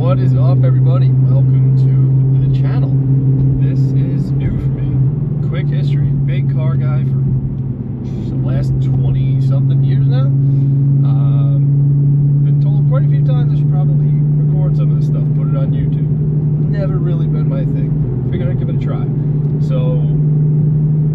What is up, everybody? Welcome to the channel. This is new for me. Quick history. Big car guy for the last 20-something years now. Been told quite a few times I should probably record some of this stuff, put it on YouTube. Never really been my thing. Figured I'd give it a try. So,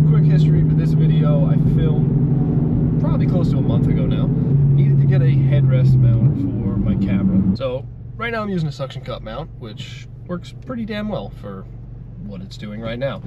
quick history for this video. I filmed probably close to a month ago now. Needed to get a headrest mount for my camera. So, right now I'm using a suction cup mount, which works pretty damn well for what it's doing right now.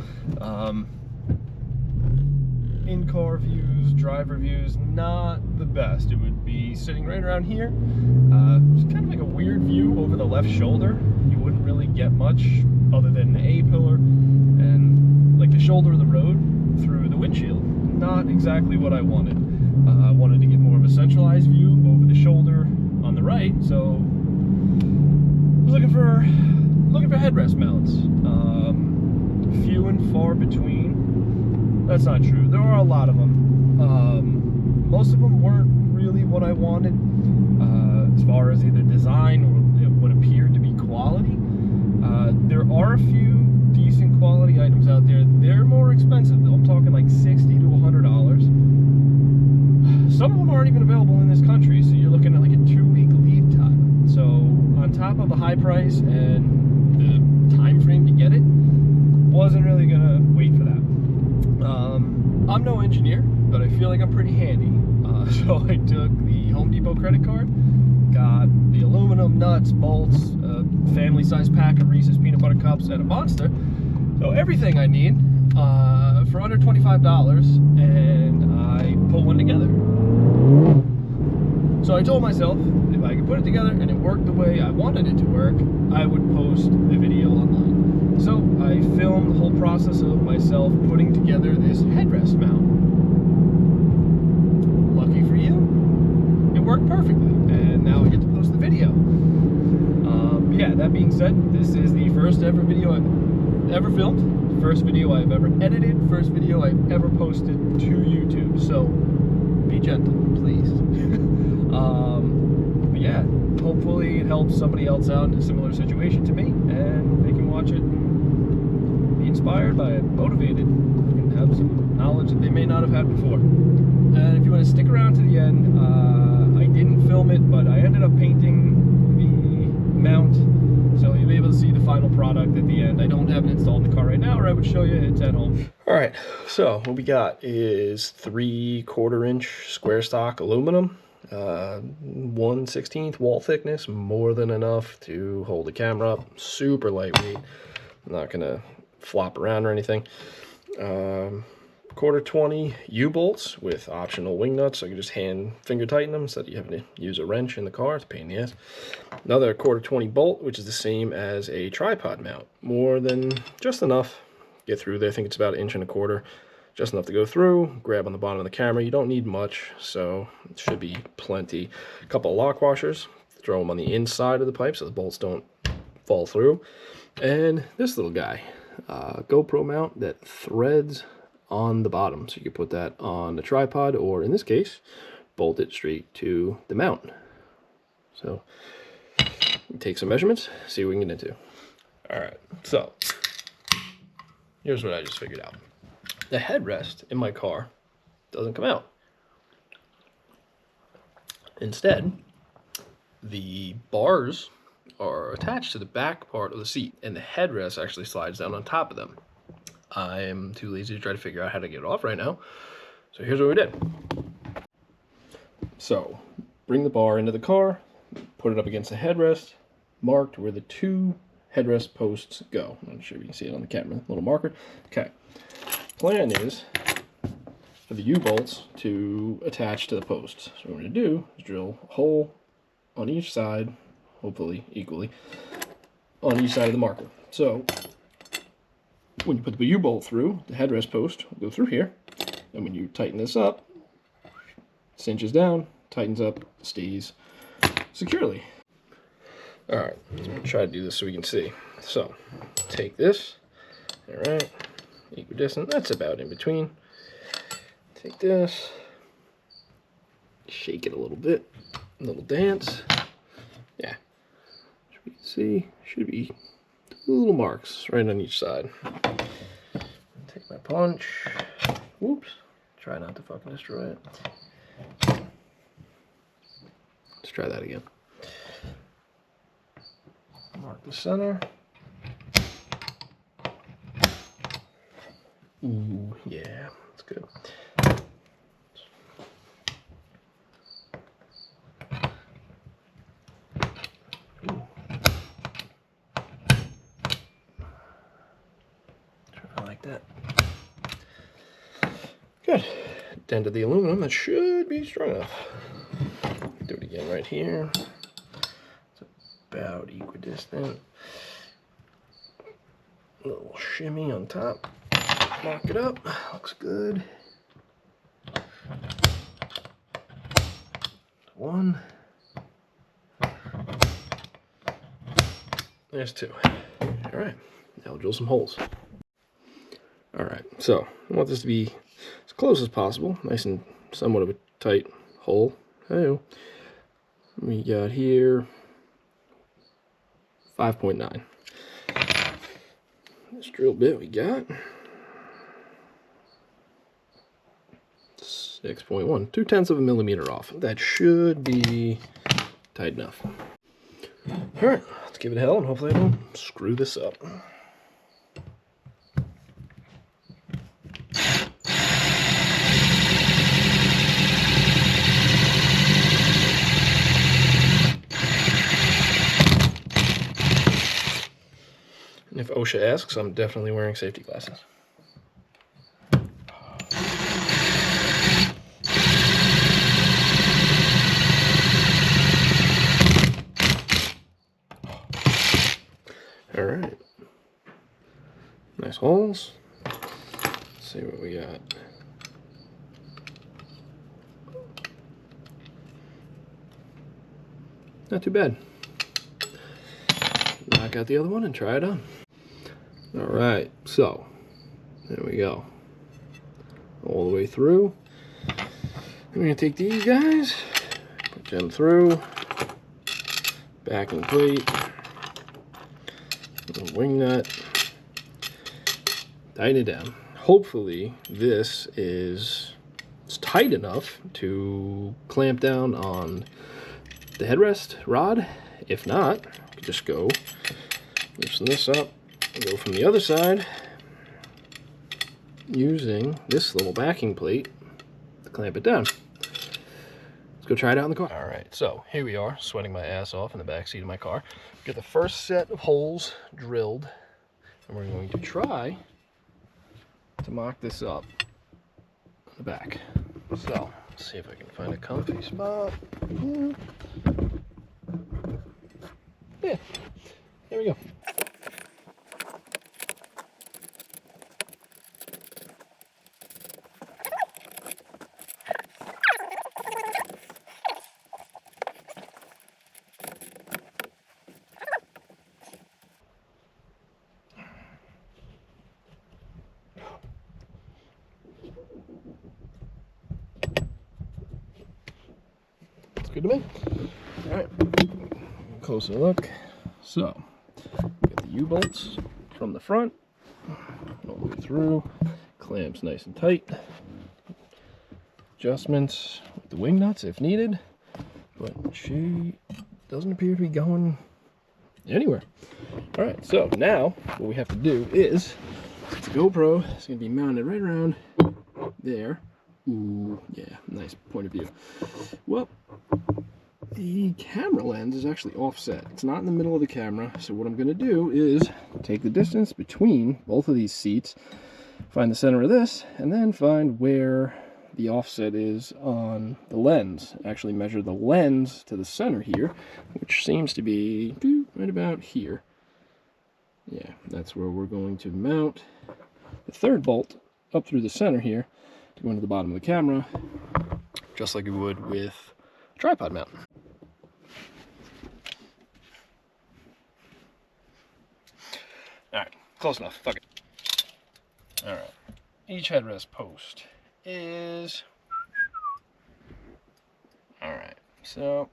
In-car views, driver views, not the best. It would be sitting right around here. It's kind of like a weird view over the left shoulder. You wouldn't really get much other than the A-pillar and like the shoulder of the road through the windshield. Not exactly what I wanted. I wanted to get more of a centralized view over the shoulder on the right, so I was looking for headrest mounts. Few and far between. That's not true. There are a lot of them. Most of them weren't really what I wanted, as far as either design or what appeared to be quality. There are a few decent quality items out there. They're more expensive though. I'm talking like $60 to $100. Some of them aren't even available in this country, so you're looking at like a 2-week lead time. So on top of the high price and the time frame to get it, wasn't really gonna wait for that. I'm no engineer, but I feel like I'm pretty handy. So I took the Home Depot credit card, got the aluminum, nuts, bolts, a family-sized pack of Reese's peanut butter cups, and a Monster. So everything I need for under $25, and I put one together. So I told myself, if I could put it together and it worked the way I wanted it to work, I would post the video online. So I filmed the whole process of myself putting together this headrest mount. Lucky for you, it worked perfectly, and now I get to post the video. Yeah, that being said, this is the first ever video I've ever filmed, first video I've ever edited, first video I've ever posted to YouTube, so be gentle, please. But yeah, hopefully it helps somebody else out in a similar situation to me, and they can watch it and be inspired by it, motivated, and have some knowledge that they may not have had before. And if you want to stick around to the end, I didn't film it, but I ended up painting the mount, so you'll be able to see the final product at the end. I don't have it installed in the car right now, or I would show you. It's at home. Alright, so what we got is 3/4 inch square stock aluminum, 1/16 wall thickness, more than enough to hold the camera up. Super lightweight, I'm not gonna flop around or anything. 1/4-20 U-bolts with optional wing nuts, so you can just finger tighten them instead of you having to use a wrench in the car. It's a pain in the ass. Another 1/4-20 bolt, which is the same as a tripod mount. More than just enough. Get through there. I think it's about 1.25 inches. Just enough to go through, grab on the bottom of the camera. You don't need much, so it should be plenty. A couple of lock washers. Throw them on the inside of the pipe so the bolts don't fall through. And this little guy, GoPro mount that threads on the bottom, so you can put that on the tripod, or in this case, bolt it straight to the mount. So, take some measurements, see what we can get into. Alright, so, here's what I just figured out. The headrest in my car doesn't come out. Instead, the bars are attached to the back part of the seat, and the headrest actually slides down on top of them. I'm too lazy to try to figure out how to get it off right now, so here's what we did. So, bring the bar into the car, put it up against the headrest, marked where the 2 headrest posts go. I'm not sure if you can see it on the camera, little marker. Okay, plan is for the U-bolts to attach to the posts. So what we're going to do is drill a hole on each side, hopefully equally, on each side of the marker. So, when you put the U-bolt through, the headrest post will go through here, and when you tighten this up, cinches down, tightens up, stays securely. Alright, let's try to do this so we can see. So, take this, alright, equidistant, that's about in between. Take this, shake it a little bit, a little dance. Yeah, should be see, should be 2 little marks right on each side. Take my punch. Whoops. Try not to fucking destroy it. Let's try that again. Mark the center. Ooh, yeah, that's good. Ooh. I like that. Good. Dented the aluminum. That should be strong enough. Do it again right here. It's about equidistant. A little shimmy on top. Mark it up. Looks good. 1. There's 2. All right. Now we'll drill some holes. All right. So I want this to be as close as possible. Nice and somewhat of a tight hole. Hey, we got here 5.9. This drill bit we got 6.1, 0.2 of a millimeter off. That should be tight enough. All right, let's give it a hell and hopefully I don't screw this up. And if OSHA asks, I'm definitely wearing safety glasses. All right, nice holes. Let's see what we got. Not too bad. Knock out the other one and try it on. All right, so there we go. All the way through. I'm gonna take these guys, put them through, backing plate, little wing nut, tighten it down. Hopefully this is tight enough to clamp down on the headrest rod. If not, just go loosen this up and go from the other side using this little backing plate to clamp it down. Let's go try it out in the car. All right, so here we are, sweating my ass off in the back seat of my car. Get the first set of holes drilled, and we're going to try to mock this up on the back. So, let's see if I can find a comfy spot. Yeah, there we go. Good to me. All right, closer look. So, get the U-bolts from the front, all the way through, clamps nice and tight, adjustments with the wing nuts if needed, but she doesn't appear to be going anywhere. All right, so now what we have to do is, since the GoPro is going to be mounted right around there. Ooh, yeah, nice point of view. Well, the camera lens is actually offset. It's not in the middle of the camera, so what I'm going to do is take the distance between both of these seats, find the center of this, and then find where the offset is on the lens. Actually measure the lens to the center here, which seems to be right about here. Yeah, that's where we're going to mount the third bolt up through the center here to go into the bottom of the camera, just like we would with a tripod mount. Alright, close enough. Fuck it. Alright. Each headrest post is... Alright, so...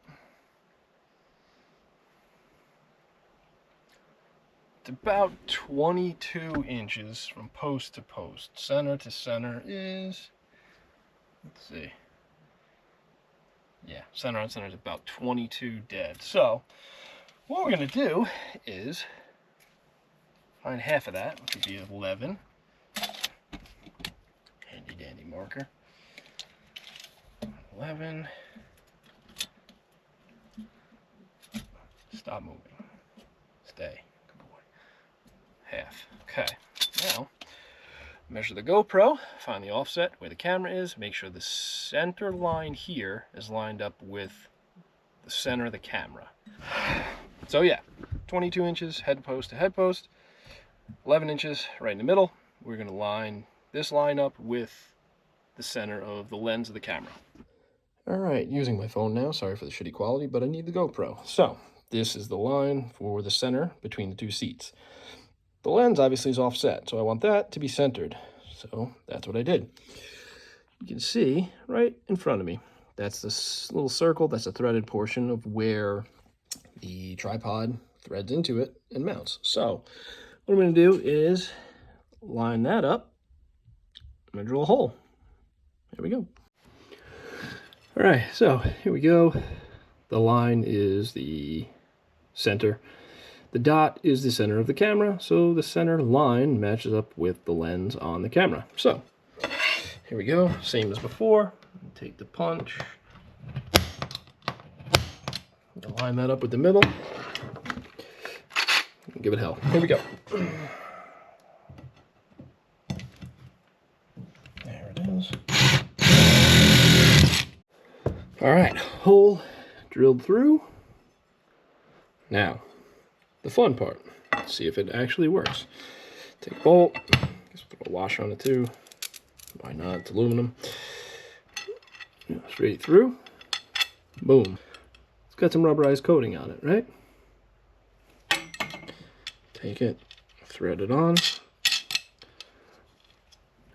It's about 22 inches from post to post. Center to center is, let's see. Yeah, center on center is about 22 dead. So what we're gonna do is find half of that, which would be 11. Handy dandy marker. 11. Stop moving. Stay. Good boy. Half. Okay. Now, measure the GoPro, find the offset where the camera is, make sure the center line here is lined up with the center of the camera. So yeah, 22 inches head post to head post, 11 inches right in the middle. We're going to line this line up with the center of the lens of the camera. Alright, using my phone now, sorry for the shitty quality, but I need the GoPro. So, this is the line for the center between the two seats. The lens obviously is offset, so I want that to be centered. So that's what I did. You can see right in front of me, that's this little circle, that's a threaded portion of where the tripod threads into it and mounts. So what I'm going to do is line that up. I'm going to drill a hole. There we go. All right, so here we go. The line is the center. The dot is the center of the camera, so the center line matches up with the lens on the camera. So here we go, same as before. Take the punch, line that up with the middle, and give it hell. Here we go. There it is. All right, hole drilled through. Now, the fun part, let's see if it actually works. Take a bolt, just throw a washer on it too. Why not? It's aluminum. Straight through. Boom. It's got some rubberized coating on it, right? Take it, thread it on,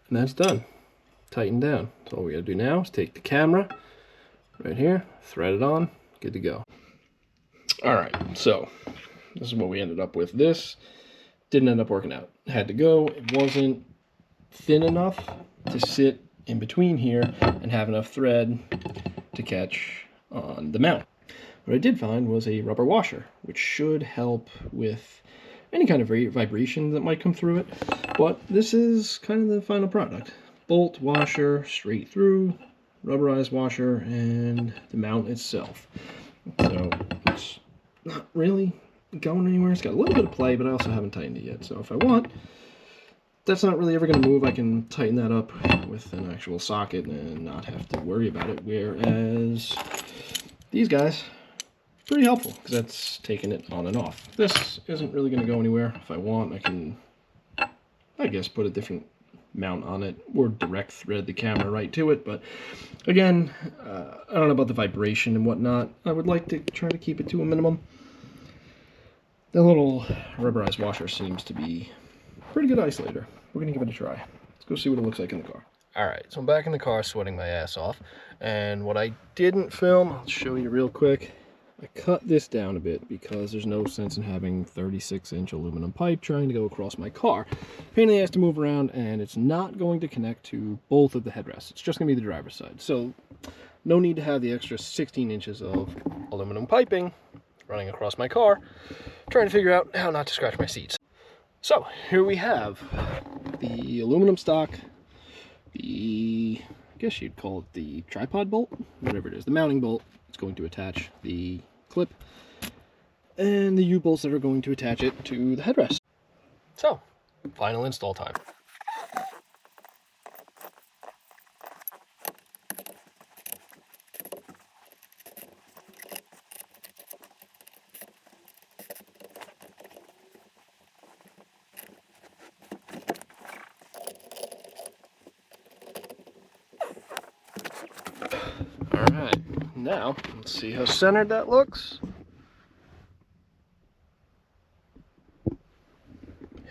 and that's done. Tighten down. So all we gotta do now is take the camera right here, thread it on, good to go. All right, so this is what we ended up with. This didn't end up working out. It had to go. It wasn't thin enough to sit in between here and have enough thread to catch on the mount. What I did find was a rubber washer, which should help with any kind of vibration that might come through it. But this is kind of the final product. Bolt, washer, straight through, rubberized washer, and the mount itself. So it's not really going anywhere. It's got a little bit of play, but I also haven't tightened it yet. So if I want, that's not really ever going to move. I can tighten that up with an actual socket and not have to worry about it. Whereas these guys, pretty helpful because that's taking it on and off. This isn't really going to go anywhere. If I want, I can, I guess, put a different mount on it or direct thread the camera right to it. But again, I don't know about the vibration and whatnot. I would like to try to keep it to a minimum. The little rubberized washer seems to be a pretty good isolator. We're gonna give it a try. Let's go see what it looks like in the car. All right, so I'm back in the car sweating my ass off. And what I didn't film, I'll show you real quick. I cut this down a bit because there's no sense in having 36-inch aluminum pipe trying to go across my car. Pain in the ass to move around, and it's not going to connect to both of the headrests. It's just going to be the driver's side. So no need to have the extra 16 inches of aluminum piping running across my car, trying to figure out how not to scratch my seats. So here we have the aluminum stock, I guess you'd call it the tripod bolt, whatever it is, the mounting bolt. It's going to attach the clip, and the U-bolts that are going to attach it to the headrest. So, final install time. Alright, now let's see how centered that looks.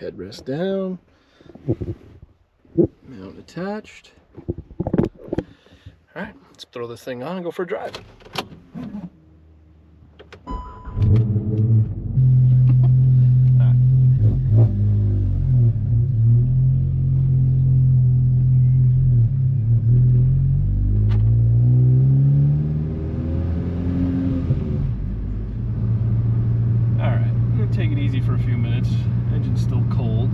Headrest down, mount attached. Alright, let's throw this thing on and go for a drive. easy for a few minutes. Engine's still cold,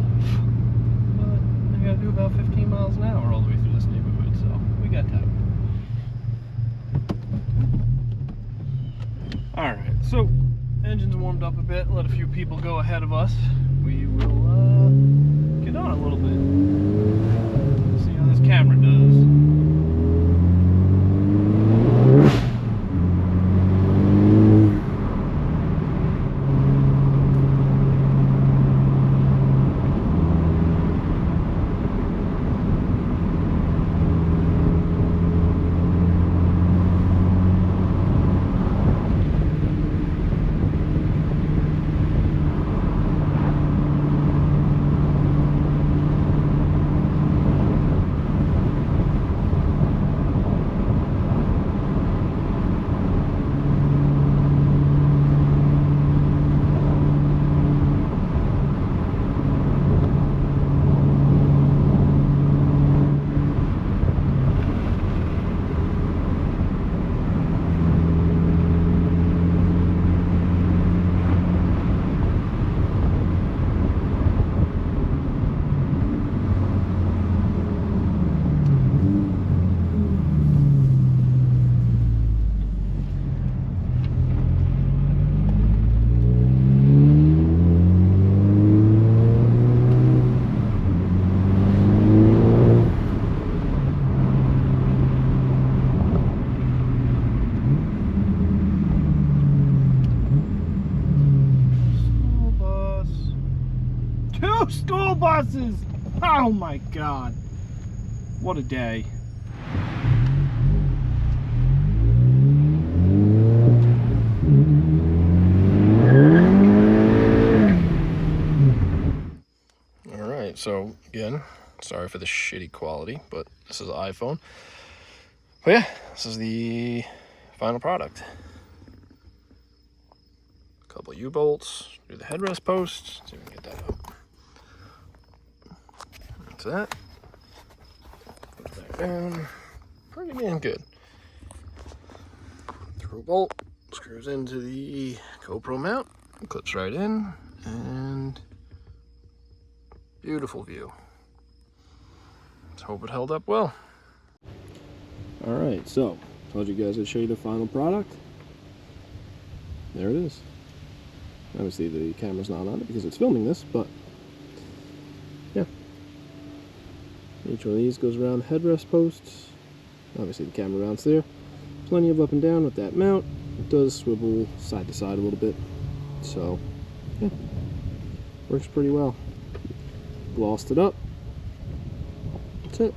but I gotta do about 15 miles an hour all the way through this neighborhood, so we got time. Alright, so engine's warmed up a bit, let a few people go ahead of us. We will get on a little bit, see how this camera does. School buses! Oh my god. What a day. Alright, so again, sorry for the shitty quality, but this is an iPhone. But yeah, this is the final product. A couple of U-bolts, do the headrest posts, see if we can get that out. That put it back down, pretty damn good. Through bolt, screws into the GoPro mount, clips right in, and beautiful view. Let's hope it held up well. Alright, so told you guys I'd show you the final product. There it is. Obviously the camera's not on it because it's filming this, but yeah. Each one of these goes around the headrest posts. Obviously the camera mounts there. Plenty of up and down with that mount. It does swivel side to side a little bit. So, yeah. Works pretty well. Glossed it up. That's it.